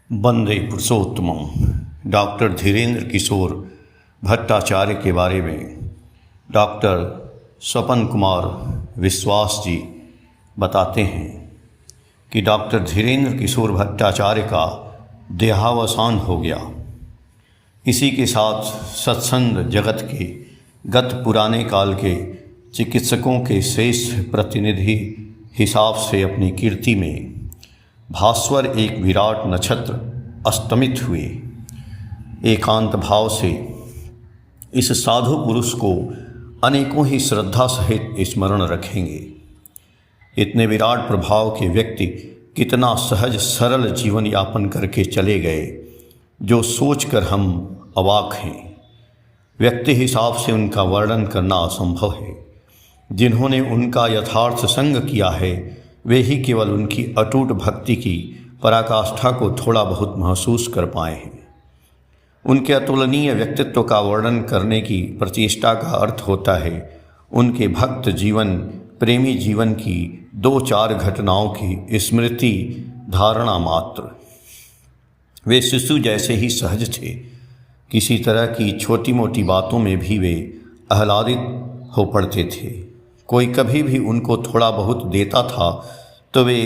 वंदे पुरुषोत्तमम। Doctor Dhirendra किशोर भट्टाचार्य के बारे में डॉक्टर स्वपन कुमार विश्वास जी बताते हैं कि डॉक्टर धीरेन्द्र किशोर भट्टाचार्य का देहावसान हो गया। इसी के साथ सत्संग जगत के गत पुराने काल के चिकित्सकों के श्रेष्ठ प्रतिनिधि हिसाब से अपनी कीर्ति में भास्वर एक विराट नक्षत्र अस्तमित हुए। एकांत भाव से इस साधु पुरुष को अनेकों ही श्रद्धा सहित स्मरण रखेंगे। इतने विराट प्रभाव के व्यक्ति कितना सहज सरल जीवन यापन करके चले गए, जो सोचकर हम अवाक हैं। व्यक्ति हिसाब से उनका वर्णन करना असंभव है। जिन्होंने उनका यथार्थ संग किया है वे ही केवल उनकी अटूट भक्ति की पराकाष्ठा को थोड़ा बहुत महसूस कर पाए हैं। उनके अतुलनीय व्यक्तित्व का वर्णन करने की प्रचेष्टा का अर्थ होता है उनके भक्त जीवन, प्रेमी जीवन की 2-4 घटनाओं की स्मृति धारणा मात्र। वे शिशु जैसे ही सहज थे। किसी तरह की छोटी मोटी बातों में भी वे आह्लादित हो पड़ते थे। कोई कभी भी उनको थोड़ा बहुत देता था तो वे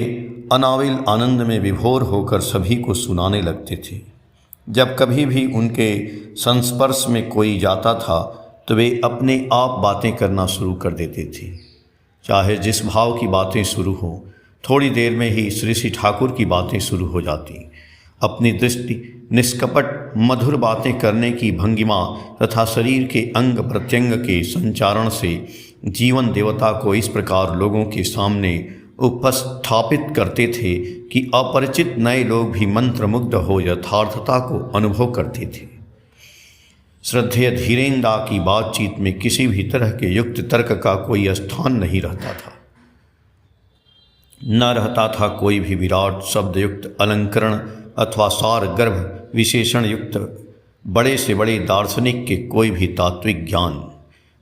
अनाविल आनंद में विभोर होकर सभी को सुनाने लगते थे। जब कभी भी उनके संस्पर्श में कोई जाता था तो वे अपने आप बातें करना शुरू कर देते थे। चाहे जिस भाव की बातें शुरू हों, थोड़ी देर में ही श्री ठाकुर की बातें शुरू हो जाती। अपनी दृष्टि निष्कपट मधुर बातें करने की भंगिमा तथा शरीर के अंग प्रत्यंग के संचारण से जीवन देवता को इस प्रकार लोगों के सामने उपस्थापित करते थे कि अपरिचित नए लोग भी मंत्रमुग्ध हो यथार्थता को अनुभव करते थे। श्रद्धेय धीरेन्द्र की बातचीत में किसी भी तरह के युक्त तर्क का कोई स्थान नहीं रहता था। न रहता था कोई भी विराट शब्द युक्त अलंकरण अथवा सार गर्भ विशेषण युक्त बड़े से बड़े दार्शनिक के कोई भी तात्विक ज्ञान।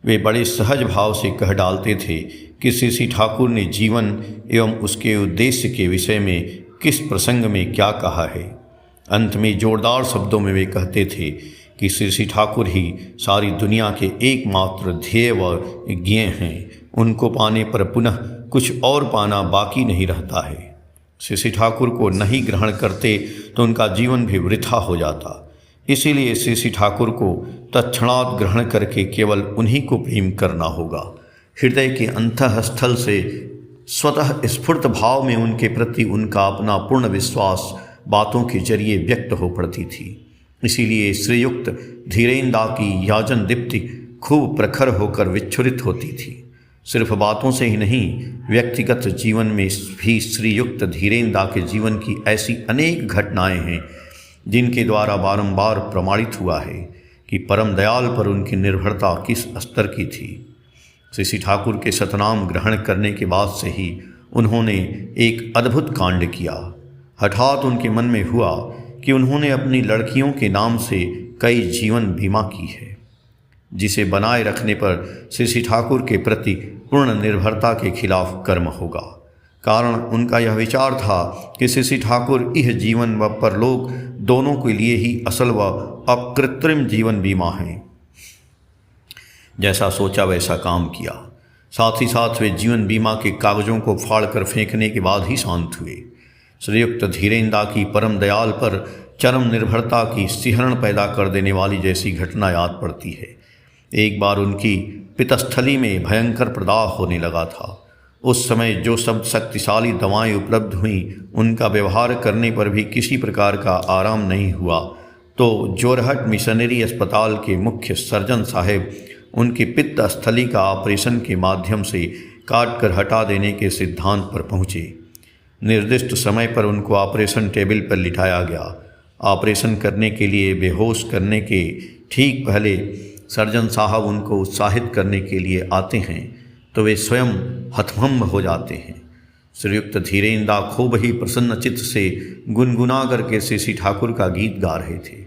वे बड़े सहज भाव से कह डालते थे कि श्री ठाकुर ने जीवन एवं उसके उद्देश्य के विषय में किस प्रसंग में क्या कहा है। अंत में जोरदार शब्दों में वे कहते थे कि श्री ठाकुर ही सारी दुनिया के एकमात्र ध्येय व ज्ञेय हैं। उनको पाने पर पुनः कुछ और पाना बाकी नहीं रहता है। श्री ठाकुर को नहीं ग्रहण करते तो उनका जीवन भी वृथा हो जाता। इसीलिए श्री ठाकुर को तत्क्षणात् ग्रहण करके केवल उन्हीं को प्रेम करना होगा। हृदय के अंतःस्थल से स्वतः स्फुट भाव में उनके प्रति उनका अपना पूर्ण विश्वास बातों के जरिए व्यक्त हो पड़ती थी। इसीलिए श्रीयुक्त धीरेन्द्र की याजन दीप्ति खूब प्रखर होकर विच्छुरित होती थी। सिर्फ बातों से ही नहीं, व्यक्तिगत जीवन में भी श्रीयुक्त धीरेन्द्र के जीवन की ऐसी अनेक घटनाएं हैं जिनके द्वारा बारंबार प्रमाणित हुआ है कि परम दयाल पर उनकी निर्भरता किस स्तर की थी। श्री ठाकुर के सतनाम ग्रहण करने के बाद से ही उन्होंने एक अद्भुत कांड किया। हठात उनके मन में हुआ कि उन्होंने अपनी लड़कियों के नाम से कई जीवन बीमा की है, जिसे बनाए रखने पर श्री ठाकुर के प्रति पूर्ण निर्भरता के खिलाफ कर्म होगा। कारण उनका यह विचार था कि श्री ठाकुर यह जीवन व परलोक दोनों के लिए ही असल व अकृत्रिम जीवन बीमा है। जैसा सोचा वैसा काम किया। साथ ही साथ वे जीवन बीमा के कागजों को फाड़कर फेंकने के बाद ही शांत हुए। श्रीयुक्त धीरेन्द्र की परम दयाल पर चरम निर्भरता की सिहरण पैदा कर देने वाली जैसी घटना याद पड़ती है। एक बार उनकी पित्तस्थली में भयंकर प्रदाह होने लगा था। उस समय जो सब शक्तिशाली दवाएं उपलब्ध हुईं, उनका व्यवहार करने पर भी किसी प्रकार का आराम नहीं हुआ। तो जोरहट मिशनरी अस्पताल के मुख्य सर्जन साहब उनकी पित्तस्थली का ऑपरेशन के माध्यम से काट कर हटा देने के सिद्धांत पर पहुँचे। निर्दिष्ट समय पर उनको ऑपरेशन टेबल पर लिटाया गया। ऑपरेशन करने के लिए बेहोश करने के ठीक पहले सर्जन साहब उनको उत्साहित करने के लिए आते हैं तो वे स्वयं हतभम्ब हो जाते हैं। श्रीयुक्त धीरेन्द्र खूब ही प्रसन्न चित्त से गुनगुना करके श्री ठाकुर का गीत गा रहे थे।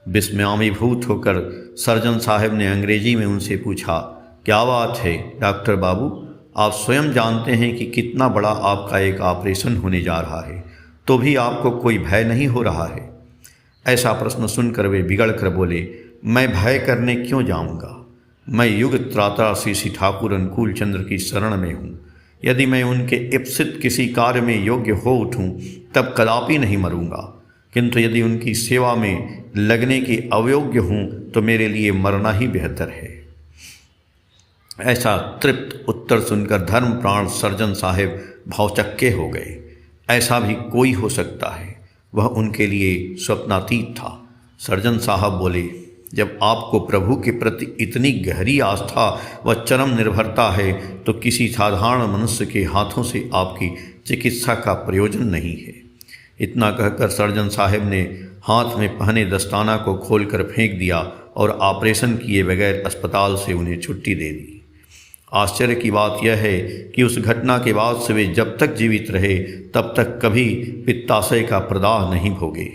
विस्मयाभिभूत होकर सर्जन साहब ने अंग्रेजी में उनसे पूछा, क्या बात है डॉक्टर बाबू, आप स्वयं जानते हैं कि कितना बड़ा आपका एक ऑपरेशन होने जा रहा है, तो भी आपको कोई भय नहीं हो रहा है। ऐसा प्रश्न सुनकर वे बिगड़ कर बोले, मैं भय करने क्यों जाऊंगा? मैं युग त्राता श्री ठाकुर अनुकूल चंद्र की शरण में हूँ। यदि मैं उनके इप्सित किसी कार्य में योग्य हो उठूँ तब कदापि नहीं मरूंगा, किंतु यदि उनकी सेवा में लगने की अयोग्य हूँ तो मेरे लिए मरना ही बेहतर है। ऐसा तृप्त उत्तर सुनकर धर्मप्राण सर्जन साहब भौचक्के हो गए। ऐसा भी कोई हो सकता है? वह उनके लिए स्वप्नातीत था। सर्जन साहब बोले, जब आपको प्रभु के प्रति इतनी गहरी आस्था व चरम निर्भरता है तो किसी साधारण मनुष्य के हाथों से आपकी चिकित्सा का प्रयोजन नहीं है। इतना कहकर सर्जन साहब ने हाथ में पहने दस्ताना को खोलकर फेंक दिया और ऑपरेशन किए बगैर अस्पताल से उन्हें छुट्टी दे दी। आश्चर्य की बात यह है कि उस घटना के बाद से वे जब तक जीवित रहे तब तक कभी पित्ताशय का प्रदाह नहीं भोगे।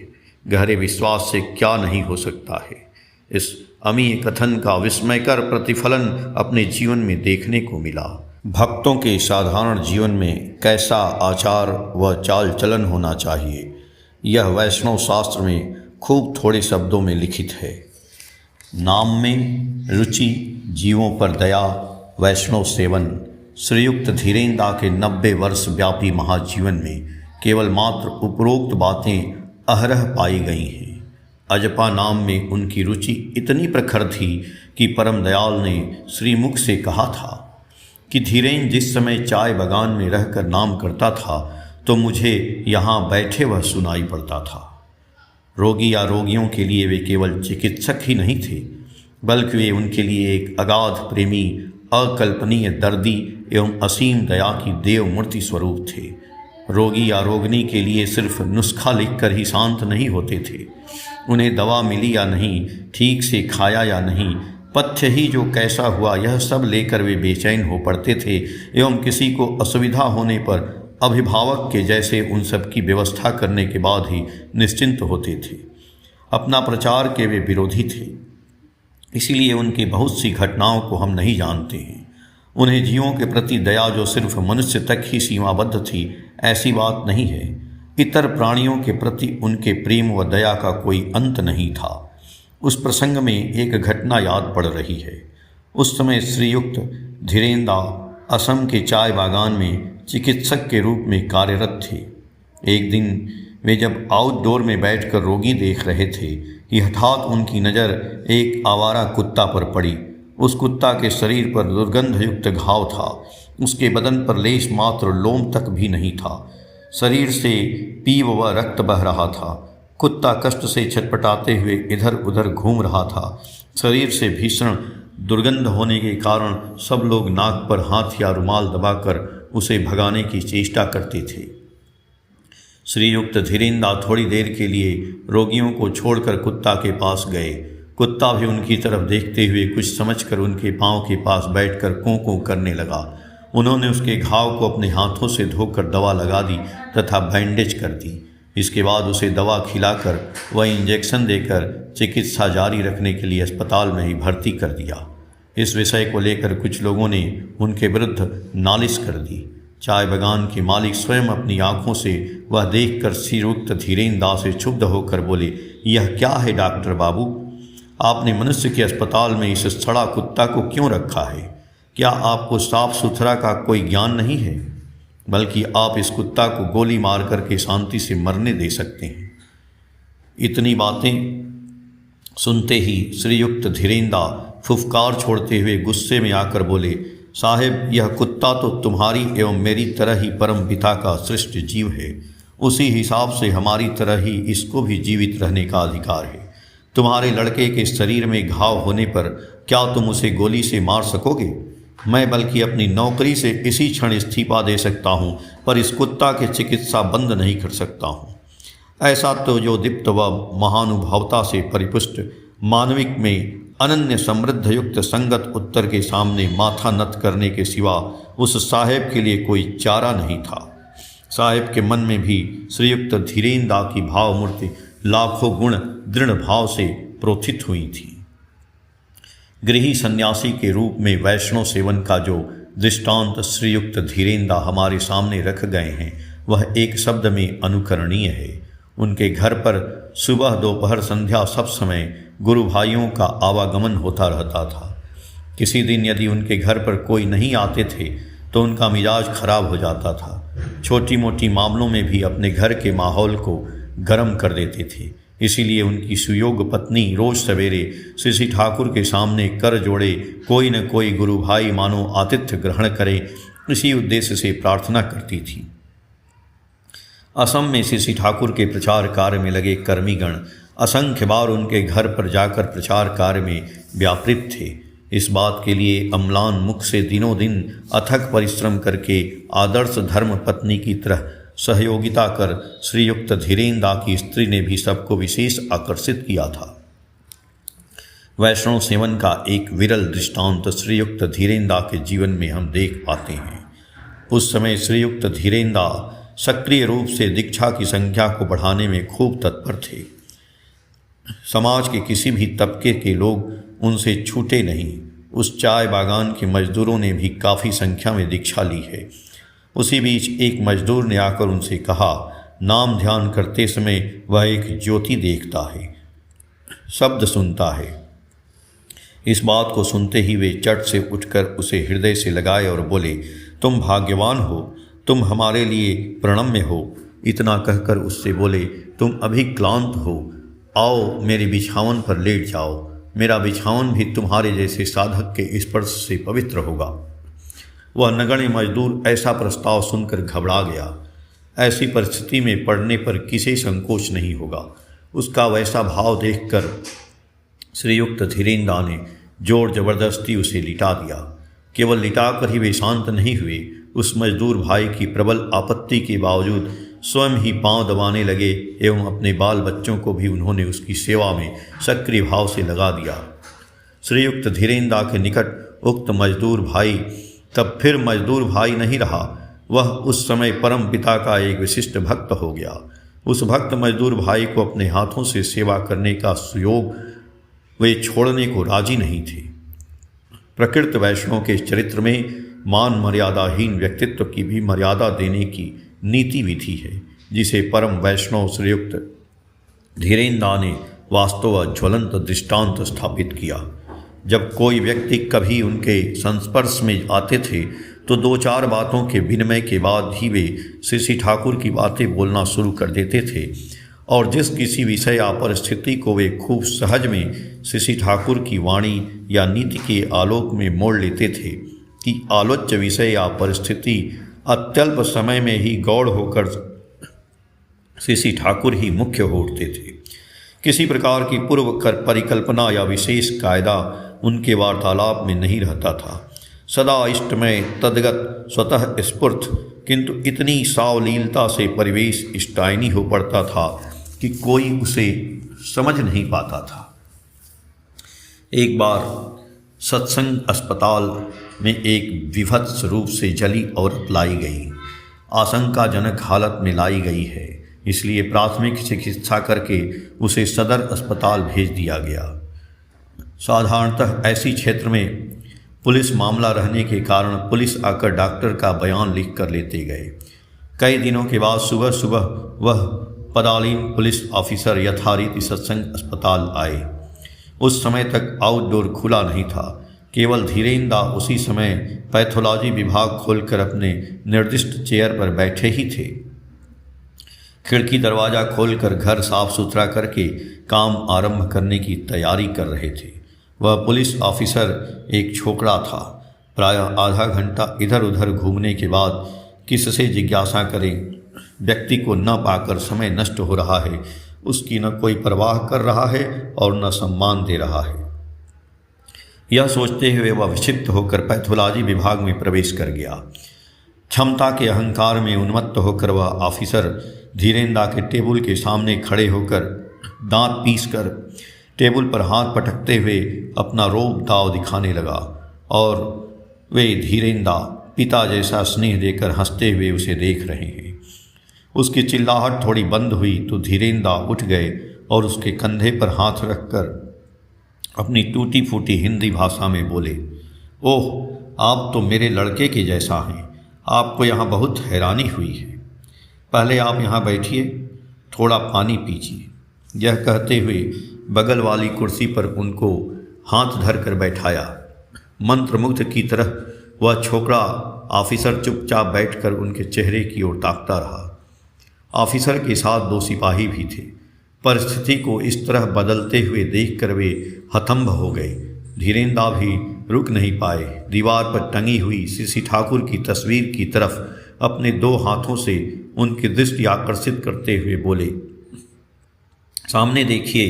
गहरे विश्वास से क्या नहीं हो सकता है। इस अमीय कथन का विस्मयकर प्रतिफलन अपने जीवन में देखने को मिला। भक्तों के साधारण जीवन में कैसा आचार व चाल चलन होना चाहिए, यह वैष्णव शास्त्र में खूब थोड़े शब्दों में लिखित है। नाम में रुचि, जीवों पर दया, वैष्णव सेवन। श्रीयुक्त धीरेन्द्र के 90 वर्ष व्यापी महाजीवन में केवल मात्र उपरोक्त बातें अहरह पाई गई हैं। अजपा नाम में उनकी रुचि इतनी प्रखर थी कि परम दयाल ने श्रीमुख से कहा था कि धीरेन्द्र जिस समय चाय बागान में रहकर नाम करता था तो मुझे यहाँ बैठे वह सुनाई पड़ता था। रोगी या रोगियों के लिए वे केवल चिकित्सक ही नहीं थे, बल्कि वे उनके लिए एक अगाध प्रेमी, अकल्पनीय दर्दी एवं असीम दया की देव मूर्ति स्वरूप थे। रोगी या रोगिनी के लिए सिर्फ नुस्खा लिखकर ही शांत नहीं होते थे। उन्हें दवा मिली या नहीं, ठीक से खाया या नहीं, पथ्य ही जो कैसा हुआ, यह सब लेकर वे बेचैन हो पड़ते थे एवं किसी को असुविधा होने पर अभिभावक के जैसे उन सब की व्यवस्था करने के बाद ही निश्चिंत होते थे। अपना प्रचार के वे विरोधी थे, इसीलिए उनकी बहुत सी घटनाओं को हम नहीं जानते हैं। उन्हें जीवों के प्रति दया जो सिर्फ मनुष्य तक ही सीमाबद्ध थी, ऐसी बात नहीं है। इतर प्राणियों के प्रति उनके प्रेम व दया का कोई अंत नहीं था। उस प्रसंग में एक घटना याद पड़ रही है। उस समय श्रीयुक्त धीरेन्द्र असम के चाय बागान में चिकित्सक के रूप में कार्यरत थे। एक दिन वे जब आउटडोर में बैठकर रोगी देख रहे थे कि हठात उनकी नज़र एक आवारा कुत्ता पर पड़ी। उस कुत्ता के शरीर पर दुर्गंधयुक्त घाव था। उसके बदन पर लेश मात्र लोम तक भी नहीं था। शरीर से पीव व रक्त बह रहा था। कुत्ता कष्ट से छटपटाते हुए इधर उधर घूम रहा था। शरीर से भीषण दुर्गंध होने के कारण सब लोग नाक पर हाथ या रुमाल दबाकर उसे भगाने की चेष्टा करते थे। श्रीयुक्त धीरेन्द्र थोड़ी देर के लिए रोगियों को छोड़कर कुत्ता के पास गए। कुत्ता भी उनकी तरफ देखते हुए कुछ समझकर उनके पांव के पास बैठकर कों कों करने लगा। उन्होंने उसके घाव को अपने हाथों से धोकर दवा लगा दी तथा बैंडेज कर दी। इसके बाद उसे दवा खिलाकर व इंजेक्शन देकर चिकित्सा जारी रखने के लिए अस्पताल में ही भर्ती कर दिया। इस विषय को लेकर कुछ लोगों ने उनके विरुद्ध नालिश कर दी। चाय बागान के मालिक स्वयं अपनी आंखों से वह देखकर श्रीयुक्त धीरेन्द्र से क्षुब्ध होकर बोले, यह क्या है डॉक्टर बाबू? आपने मनुष्य के अस्पताल में इस सड़ा कुत्ता को क्यों रखा है? क्या आपको साफ सुथरा का कोई ज्ञान नहीं है? बल्कि आप इस कुत्ता को गोली मार करके शांति से मरने दे सकते हैं। इतनी बातें सुनते ही श्रीयुक्त धीरेन्द्र फुफकार छोड़ते हुए गुस्से में आकर बोले, साहेब, यह कुत्ता तो तुम्हारी एवं मेरी तरह ही परम पिता का सृष्ट जीव है। उसी हिसाब से हमारी तरह ही इसको भी जीवित रहने का अधिकार है। तुम्हारे लड़के के शरीर में घाव होने पर क्या तुम उसे गोली से मार सकोगे? मैं बल्कि अपनी नौकरी से इसी क्षण इस्तीफा दे सकता हूँ, पर इस कुत्ता की चिकित्सा बंद नहीं कर सकता हूँ। ऐसा तो जो दीप्त व महानुभावता से परिपुष्ट मानविक में अनन्य समृद्ध युक्त संगत उत्तर के सामने माथा नत करने के सिवा उस साहेब के लिए कोई चारा नहीं था। साहेब के मन में भी श्रीयुक्त धीरेन्द्र की भावमूर्ति लाखों गुण दृढ़ भाव से प्रोथित हुई थी। गृही सन्यासी के रूप में वैष्णव सेवन का जो दृष्टांत श्रीयुक्त धीरेंद्र हमारे सामने रख गए हैं वह एक शब्द में अनुकरणीय है। उनके घर पर सुबह दोपहर संध्या सब समय गुरु भाइयों का आवागमन होता रहता था। किसी दिन यदि उनके घर पर कोई नहीं आते थे तो उनका मिजाज खराब हो जाता था। छोटी मोटी मामलों में भी अपने घर के माहौल को गर्म कर देते थे। इसीलिए उनकी सुयोग पत्नी रोज सवेरे श्री ठाकुर के सामने कर जोड़े कोई न कोई गुरु भाई मानो आतिथ्य ग्रहण करे, इसी उद्देश्य से प्रार्थना करती थी। असम में श्री ठाकुर के प्रचार कार्य में लगे कर्मीगण असंख्य बार उनके घर पर जाकर प्रचार कार्य में व्यापृत थे। इस बात के लिए अम्लान मुख से दिनों दिन अथक परिश्रम करके आदर्श धर्म पत्नी की तरह सहयोगिता कर श्रीयुक्त धीरेंद्र की स्त्री ने भी सबको विशेष आकर्षित किया था। वैष्णव सेवन का एक विरल दृष्टांत श्रीयुक्त धीरेंद्र के जीवन में हम देख पाते हैं। उस समय श्रीयुक्त धीरेंद्र सक्रिय रूप से दीक्षा की संख्या को बढ़ाने में खूब तत्पर थे। समाज के किसी भी तबके के लोग उनसे छूटे नहीं। उस चाय बागान के मजदूरों ने भी काफ़ी संख्या में दीक्षा ली है। उसी बीच एक मजदूर ने आकर उनसे कहा, नाम ध्यान करते समय वह एक ज्योति देखता है, शब्द सुनता है। इस बात को सुनते ही वे चट से उठकर उसे हृदय से लगाए और बोले, तुम भाग्यवान हो, तुम हमारे लिए प्रणम्य हो। इतना कहकर उससे बोले, तुम अभी क्लांत हो, आओ मेरे बिछावन पर लेट जाओ, मेरा बिछावन भी तुम्हारे जैसे साधक के स्पर्श से पवित्र होगा। वह नगण्य मजदूर ऐसा प्रस्ताव सुनकर घबरा गया। ऐसी परिस्थिति में पड़ने पर किसी संकोच नहीं होगा। उसका वैसा भाव देखकर श्रीयुक्त धीरेंद्र ने जोर जबरदस्ती उसे लिटा दिया। केवल लिटाकर ही वे शांत नहीं हुए, उस मजदूर भाई की प्रबल आपत्ति के बावजूद स्वयं ही पांव दबाने लगे एवं अपने बाल बच्चों को भी उन्होंने उसकी सेवा में सक्रिय भाव से लगा दिया। श्रीयुक्त धीरेंद्र के निकट उक्त मजदूर भाई तब फिर मजदूर भाई नहीं रहा, वह उस समय परम पिता का एक विशिष्ट भक्त हो गया। उस भक्त मजदूर भाई को अपने हाथों से सेवा करने का सुयोग वे छोड़ने को राजी नहीं थे। प्रकृत वैष्णव के चरित्र में मान मर्यादाहीन व्यक्तित्व की भी मर्यादा देने की नीति विधि है, जिसे परम वैष्णव श्रीयुक्त धीरेंद्र ने वास्तव ज्वलंत दृष्टांत स्थापित किया। जब कोई व्यक्ति कभी उनके संस्पर्श में आते थे तो दो चार बातों के विनिमय के बाद ही वे श्री ठाकुर की बातें बोलना शुरू कर देते थे और जिस किसी विषय या परिस्थिति को वे खूब सहज में श्री ठाकुर की वाणी या नीति के आलोक में मोड़ लेते थे कि आलोच्य विषय या परिस्थिति अत्यल्प समय में ही गौड़ होकर श्री ठाकुर ही मुख्य हो उठते थे। किसी प्रकार की पूर्व परिकल्पना या विशेष कायदा उनके वार्तालाप में नहीं रहता था। सदा इष्टमय तद्गत स्वतः स्फूर्त, किंतु इतनी सावलीलता से परिवेश इष्टायनी हो पड़ता था कि कोई उसे समझ नहीं पाता था। एक बार सत्संग अस्पताल में एक विभत्स रूप से जली औरत लाई गई। आशंकाजनक हालत में लाई गई है, इसलिए प्राथमिक चिकित्सा करके उसे सदर अस्पताल भेज दिया गया। साधारणतः ऐसी क्षेत्र में पुलिस मामला रहने के कारण पुलिस आकर डॉक्टर का बयान लिख कर लेते गए। कई दिनों के बाद सुबह सुबह वह पदालीन पुलिस ऑफिसर यथारीति सत्संग अस्पताल आए। उस समय तक आउटडोर खुला नहीं था। केवल धीरेंद्र उसी समय पैथोलॉजी विभाग खोलकर अपने निर्दिष्ट चेयर पर बैठे ही थे। खिड़की दरवाज़ा खोलकर घर साफ सुथरा करके काम आरंभ करने की तैयारी कर रहे थे। वह पुलिस ऑफिसर एक छोकरा था। प्रायः आधा घंटा इधर उधर घूमने के बाद किससे जिज्ञासा करें, व्यक्ति को न पाकर समय नष्ट हो रहा है, उसकी न कोई परवाह कर रहा है और न सम्मान दे रहा है। यह सोचते हुए वह विक्षिप्त होकर पैथोलॉजी विभाग में प्रवेश कर गया। क्षमता के अहंकार में उन्मत्त होकर वह ऑफिसर धीरेंद्र के टेबल के सामने खड़े होकर दांत पीसकर टेबल पर हाथ पटकते हुए अपना रोब दाव दिखाने लगा और वे धीरेंद्र पिता जैसा स्नेह देकर हंसते हुए उसे देख रहे हैं। उसकी चिल्लाहट थोड़ी बंद हुई तो धीरेंद्र उठ गए और उसके कंधे पर हाथ रखकर अपनी टूटी फूटी हिंदी भाषा में बोले, ओह आप तो मेरे लड़के के जैसा हैं, आपको यहाँ बहुत हैरानी हुई है। पहले आप यहाँ बैठिए, थोड़ा पानी पीजिए। यह कहते हुए बगल वाली कुर्सी पर उनको हाथ धर कर बैठाया। मंत्रमुग्ध की तरह वह छोकरा ऑफिसर चुपचाप बैठकर उनके चेहरे की ओर ताकता रहा। ऑफिसर के साथ 2 सिपाही भी थे। परिस्थिति को इस तरह बदलते हुए देखकर वे हतंभ हो गए। धीरेन्द्र भी रुक नहीं पाए। दीवार पर टंगी हुई श्री ठाकुर की तस्वीर की तरफ अपने 2 हाथों से उनकी दृष्टि आकर्षित करते हुए बोले, सामने देखिए,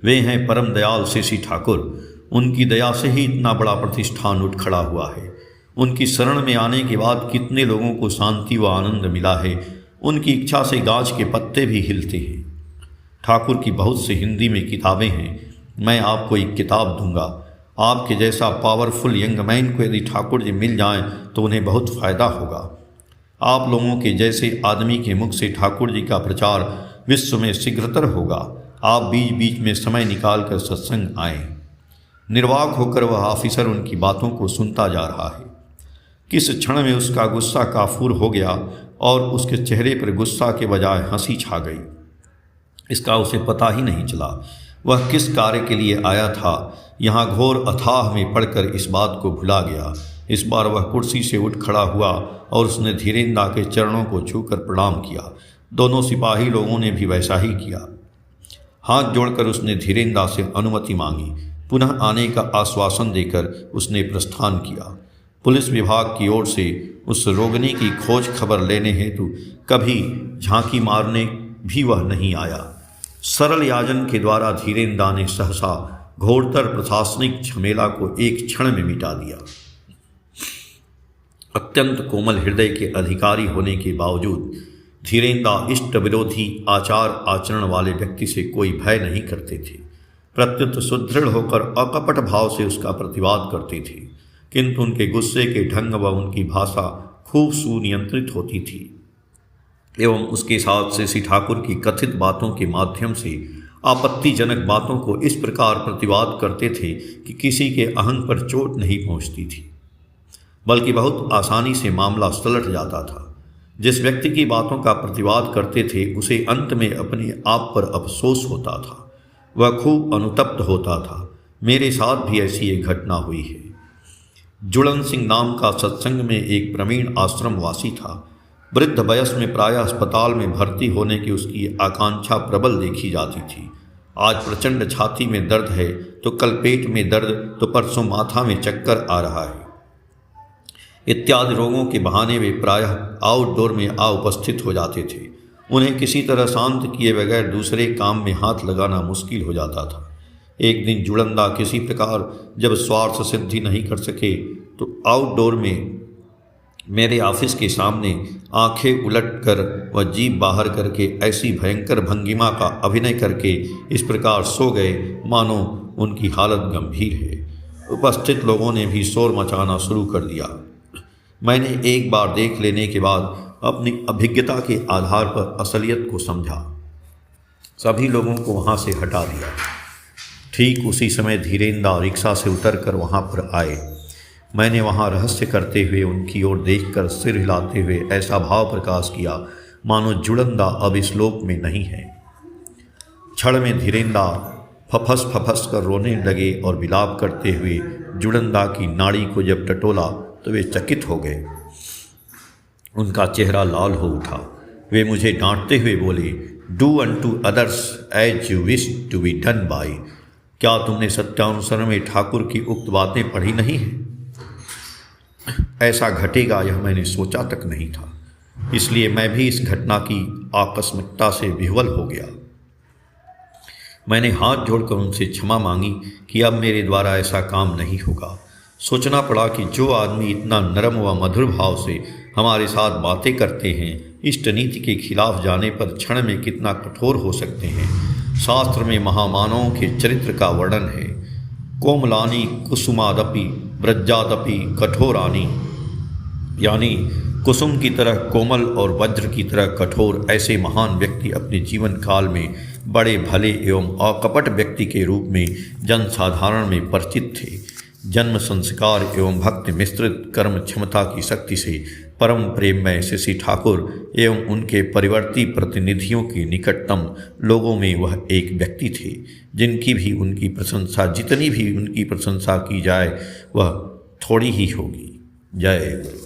वे हैं परम दयाल श्री ठाकुर। उनकी दया से ही इतना बड़ा प्रतिष्ठान उठ खड़ा हुआ है। उनकी शरण में आने के बाद कितने लोगों को शांति व आनंद मिला है। उनकी इच्छा से गाछ के पत्ते भी हिलते हैं। ठाकुर की बहुत सी हिंदी में किताबें हैं। मैं आपको एक किताब दूंगा। आपके जैसा पावरफुल यंग मैन को यदि ठाकुर जी मिल जाएं तो उन्हें बहुत फ़ायदा होगा। आप लोगों के जैसे आदमी के मुख से ठाकुर जी का प्रचार विश्व में शीघ्रतर होगा। आप बीच बीच में समय निकाल कर सत्संग आएँ। निर्वाक होकर वह ऑफिसर उनकी बातों को सुनता जा रहा है। किस क्षण में उसका गुस्सा काफूर हो गया और उसके चेहरे पर गुस्सा के बजाय हंसी छा गई। इसका उसे पता ही नहीं चला वह किस कार्य के लिए आया था। यहाँ घोर अथाह में पड़कर इस बात को भुला गया। इस बार वह कुर्सी से उठ खड़ा हुआ और उसने धीरेन्द्र के चरणों को छूकर प्रणाम किया। दोनों सिपाही लोगों ने भी वैसा ही किया। हाथ जोड़कर उसने धीरेन्द्र से अनुमति मांगी। पुनः आने का आश्वासन देकर उसने प्रस्थान किया। पुलिस विभाग की ओर से उस रोगिणी की खोज खबर लेने हेतु कभी झांकी मारने भी वह नहीं आया। सरल याजन के द्वारा धीरेन्द्र ने सहसा घोरतर प्रशासनिक झमेला को एक क्षण में मिटा दिया। अत्यंत कोमल हृदय के अधिकारी होने के बावजूद धीरेन्द्र इष्ट विरोधी आचार आचरण वाले व्यक्ति से कोई भय नहीं करते थे। प्रत्युत सुदृढ़ होकर अकपट भाव से उसका प्रतिवाद करते थे, किंतु उनके गुस्से के ढंग व उनकी भाषा खूब सुनियंत्रित होती थी एवं उसके साथ श्री ठाकुर की कथित बातों के माध्यम से आपत्तिजनक बातों को इस प्रकार प्रतिवाद करते थे कि किसी के अहंग पर चोट नहीं पहुंचती थी, बल्कि बहुत आसानी से मामला सुलझ जाता था। जिस व्यक्ति की बातों का प्रतिवाद करते थे उसे अंत में अपने आप पर अफसोस होता था। वह खूब अनुतप्त होता था। मेरे साथ भी ऐसी एक घटना हुई है। जुड़न सिंह नाम का सत्संग में एक प्रवीण आश्रम वासी था। वृद्ध वयस में प्रायः अस्पताल में भर्ती होने की उसकी आकांक्षा प्रबल देखी जाती थी। आज प्रचंड छाती में दर्द है तो कल पेट में दर्द तो परसों माथा में चक्कर आ रहा है इत्यादि रोगों के बहाने वे प्रायः आउटडोर में आ उपस्थित हो जाते थे। उन्हें किसी तरह शांत किए बगैर दूसरे काम में हाथ लगाना मुश्किल हो जाता था। एक दिन जुड़ंदा किसी प्रकार जब स्वार्थ सिद्धि नहीं कर सके तो आउटडोर में मेरे ऑफिस के सामने आंखें उलटकर व जीभ बाहर करके ऐसी भयंकर भंगिमा का अभिनय करके इस प्रकार सो गए मानो उनकी हालत गंभीर है। उपस्थित लोगों ने भी शोर मचाना शुरू कर दिया। मैंने एक बार देख लेने के बाद अपनी अभिज्ञता के आधार पर असलियत को समझा। सभी लोगों को वहाँ से हटा दिया। ठीक उसी समय धीरेन्द्र रिक्शा से उतरकर वहाँ पर आए। मैंने वहाँ रहस्य करते हुए उनकी ओर देखकर सिर हिलाते हुए ऐसा भाव प्रकाश किया मानो जुड़ंदा अब इस लोक में नहीं है। क्षण में धीरेन्द्र फफस कर रोने लगे और विलाप करते हुए जुड़ंदा की नाड़ी को जब टटोला तो वे चकित हो गए। उनका चेहरा लाल हो उठा। वे मुझे डांटते हुए बोले, do unto others as you wish to be done by. क्या तुमने सत्यानुसरण में ठाकुर की उक्त बातें पढ़ी नहीं हैं? ऐसा घटेगा यह मैंने सोचा तक नहीं था। इसलिए मैं भी इस घटना की आकस्मिकता से विह्वल हो गया। मैंने हाथ जोड़कर उनसे क्षमा मांगी कि अब मेरे द्वारा ऐसा काम नहीं होगा। सोचना पड़ा कि जो आदमी इतना नरम व मधुर भाव से हमारे साथ बातें करते हैं, इष्ट नीति के खिलाफ जाने पर क्षण में कितना कठोर हो सकते हैं। शास्त्र में महामानवों के चरित्र का वर्णन है। कोमलानी कुसुमादपि ब्रज्जादपि कठोरानी, यानी कुसुम की तरह कोमल और वज्र की तरह कठोर ऐसे महान व्यक्ति अपने जीवन काल में बड़े भले एवं अकपट व्यक्ति के रूप में जनसाधारण में परिचित थे। जन्म संस्कार एवं भक्ति मिश्रित कर्म क्षमता की शक्ति से परम प्रेममय शशि ठाकुर एवं उनके परिवर्ती प्रतिनिधियों के निकटतम लोगों में वह एक व्यक्ति थे जितनी भी उनकी प्रशंसा की जाए वह थोड़ी ही होगी। जय गुरु।